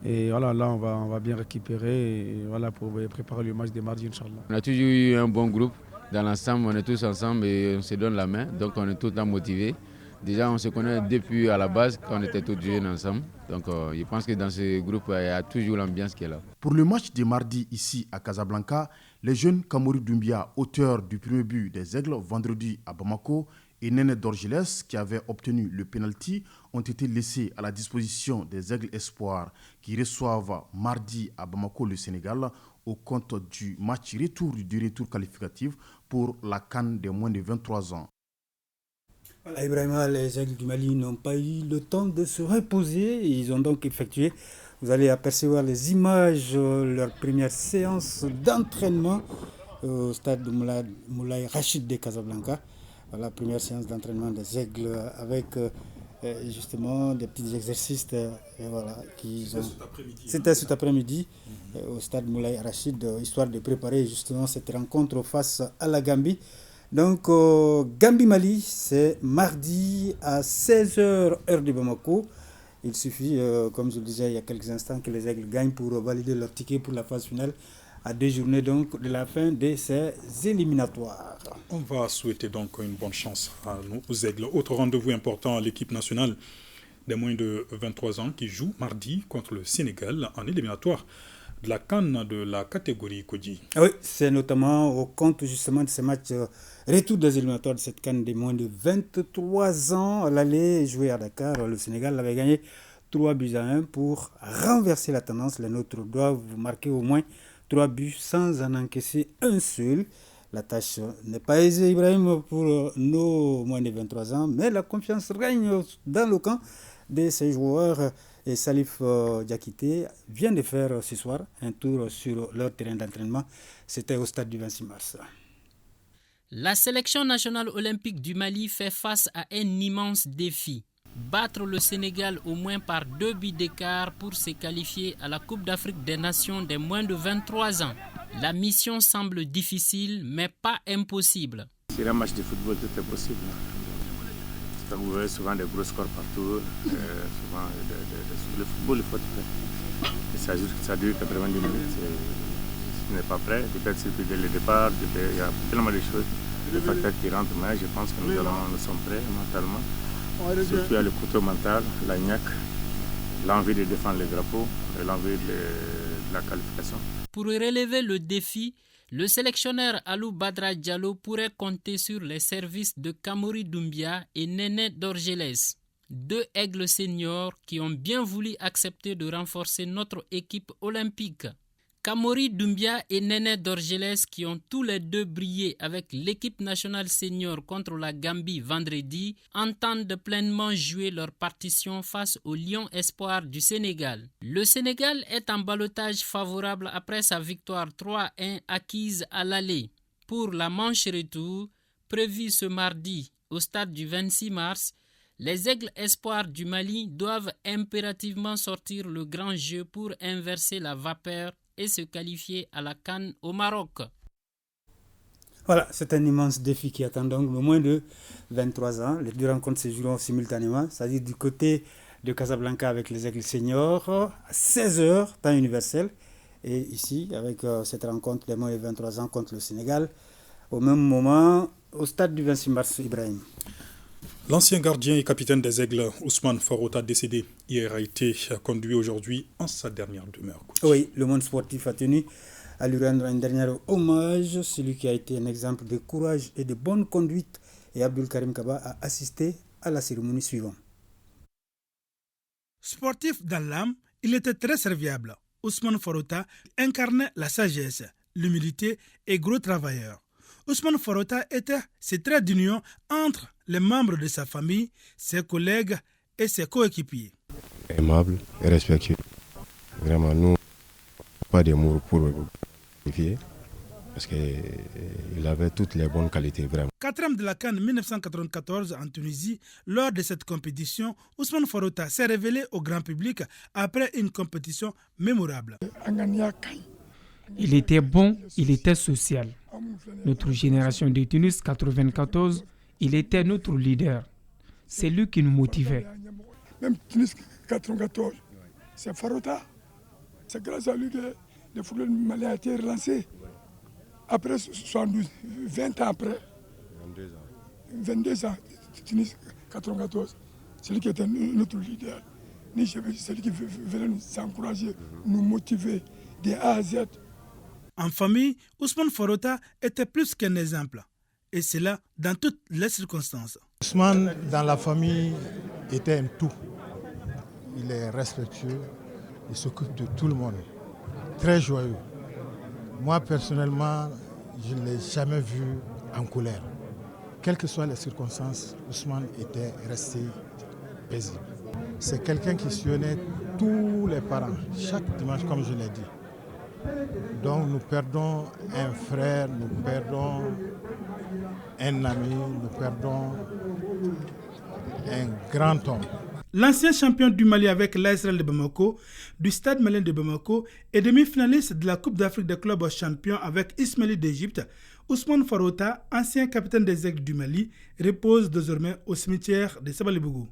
Et voilà, là, on va bien récupérer et voilà, pour préparer le match de mardi, Inch'Allah. On a toujours eu un bon groupe. Dans l'ensemble, on est tous ensemble et on se donne la main. Donc, on est tout le temps motivés. Déjà, on se connaît depuis à la base, quand on était tous jeunes ensemble. Donc, je pense que dans ce groupe, il y a toujours l'ambiance qui est là. Pour le match de mardi ici à Casablanca, les jeunes Kamori Doumbia, auteur du premier but des Aigles vendredi à Bamako, et Néné Dorgeles, qui avait obtenu le penalty, ont été laissés à la disposition des Aigles Espoirs qui reçoivent mardi à Bamako le Sénégal au compte du match du retour qualificatif pour la CAN des moins de 23 ans. Voilà, Ibrahima, les Aigles du Mali n'ont pas eu le temps de se reposer. Ils ont donc effectué, vous allez apercevoir les images, leur première séance d'entraînement au stade de Moulay Rachid de Casablanca. La première séance d'entraînement des Aigles avec justement des petits exercices. Voilà, C'était cet après-midi au stade Moulay Rachid, histoire de préparer justement cette rencontre face à la Gambie. Donc, Gambie-Mali, c'est mardi à 16h, heure de Bamako. Il suffit, comme je le disais il y a quelques instants, que les Aigles gagnent pour valider leur ticket pour la phase finale à 2 journées donc, de la fin de ces éliminatoires. On va souhaiter donc une bonne chance à nos Aigles. Autre rendez-vous important, l'équipe nationale des moins de 23 ans qui joue mardi contre le Sénégal en éliminatoire de la CAN de la catégorie Kodji. Oui, c'est notamment au compte justement de ces matchs retour des éliminatoires de cette CAN des moins de 23 ans. À l'aller jouer à Dakar, le Sénégal avait gagné 3-1 pour renverser la tendance. Les nôtres doivent marquer au moins 3 buts sans en encaisser un seul. La tâche n'est pas aisée, Ibrahim, pour nos moins de 23 ans, mais la confiance règne dans le camp de ces joueurs. Et Salif Diakité vient de faire ce soir un tour sur leur terrain d'entraînement. C'était au stade du 26 mars. La sélection nationale olympique du Mali fait face à un immense défi. Battre le Sénégal au moins par 2 buts d'écart pour se qualifier à la Coupe d'Afrique des Nations des moins de 23 ans. La mission semble difficile, mais pas impossible. Sur un match de football, tout est possible. Vous voyez souvent des gros scores partout. Souvent, le football, il faut être prêt. Ça dure 90 minutes. Si tu n'es pas prêt, peut-être c'est dès le départ, il y a tellement de choses, des facteurs qui rentrent, mais je pense que nous sommes prêts mentalement. Surtout, il y a le couteau mental, la niaque, l'envie de défendre le drapeau et l'envie de la qualification. Pour relever le défi, le sélectionneur Alou Badra Diallo pourrait compter sur les services de Kamori Doumbia et Néné Dorgelès, 2 aigles seniors qui ont bien voulu accepter de renforcer notre équipe olympique. Kamori Doumbia et Néné Dorgelès, qui ont tous les 2 brillé avec l'équipe nationale senior contre la Gambie vendredi, entendent pleinement jouer leur partition face au Lion Espoir du Sénégal. Le Sénégal est en ballottage favorable après sa victoire 3-1 acquise à l'aller. Pour la manche retour, prévue ce mardi au stade du 26 mars, les Aigles Espoirs du Mali doivent impérativement sortir le grand jeu pour inverser la vapeur et se qualifier à la CAN au Maroc. Voilà, c'est un immense défi qui attend donc le moins de 23 ans. Les 2 rencontres se joueront simultanément, c'est-à-dire du côté de Casablanca avec les Aigles seniors à 16h, temps universel, et ici avec cette rencontre des moins de 23 ans contre le Sénégal, au même moment au stade du 26 mars, Ibrahim. L'ancien gardien et capitaine des Aigles, Ousmane Farota, décédé hier, a été conduit aujourd'hui en sa dernière demeure. Oui, le monde sportif a tenu à lui rendre un dernier hommage, celui qui a été un exemple de courage et de bonne conduite. Et Abdul Karim Kaba a assisté à la cérémonie suivante. Sportif dans l'âme, il était très serviable. Ousmane Farota incarnait la sagesse, l'humilité et gros travailleur. Ousmane Farota était ce trait d'union entre les membres de sa famille, ses collègues et ses coéquipiers. Aimable et respectueux. Vraiment, nous, pas de mots pour qualifier, parce qu'il avait toutes les bonnes qualités, vraiment. 4e de la CAN 1994 en Tunisie, lors de cette compétition, Ousmane Farota s'est révélé au grand public après une compétition mémorable. Il était bon, il était social. Notre génération de Tunis 94, il était notre leader. C'est lui qui nous motivait. Même Tunis 94, c'est Farota. C'est grâce à lui que le football malien a été relancé. Après 72, 20 ans après. 22 ans, Tunis 94. C'est lui qui était notre leader. C'est lui qui venait nous encourager, nous motiver de A à Z. En famille, Ousmane Farota était plus qu'un exemple. Et cela dans toutes les circonstances. Ousmane, dans la famille, était un tout. Il est respectueux, il s'occupe de tout le monde. Très joyeux. Moi, personnellement, je ne l'ai jamais vu en colère. Quelles que soient les circonstances, Ousmane était resté paisible. C'est quelqu'un qui sillonnait tous les parents, chaque dimanche, comme je l'ai dit. Donc nous perdons un frère, nous perdons un ami, nous perdons un grand homme. L'ancien champion du Mali avec l'ASRL de Bamako, du Stade malien de Bamako et demi-finaliste de la Coupe d'Afrique des clubs champions avec Ismaili d'Égypte, Ousmane Farota, ancien capitaine des Aigles du Mali, repose désormais au cimetière de Sabalibougou.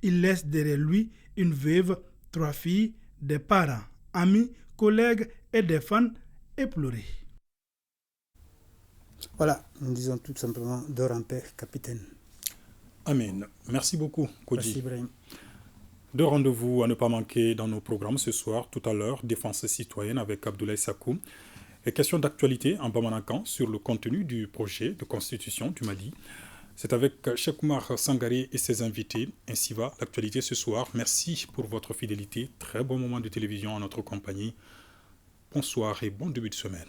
Il laisse derrière lui une veuve, 3 filles, des parents, amis, collègues et des fans éplorés. Voilà, nous disons tout simplement dors en paix, capitaine. Amen. Merci beaucoup, Kodji. Merci, Ibrahim. 2 rendez-vous à ne pas manquer dans nos programmes ce soir. Tout à l'heure, Défense citoyenne avec Abdoulaye Sakou. Et question d'actualité en Bamanakan sur le contenu du projet de constitution du Mali. C'est avec Cheikh Oumar Sangaré et ses invités. Ainsi va l'actualité ce soir. Merci pour votre fidélité. Très bon moment de télévision en notre compagnie. Bonsoir et bon début de semaine.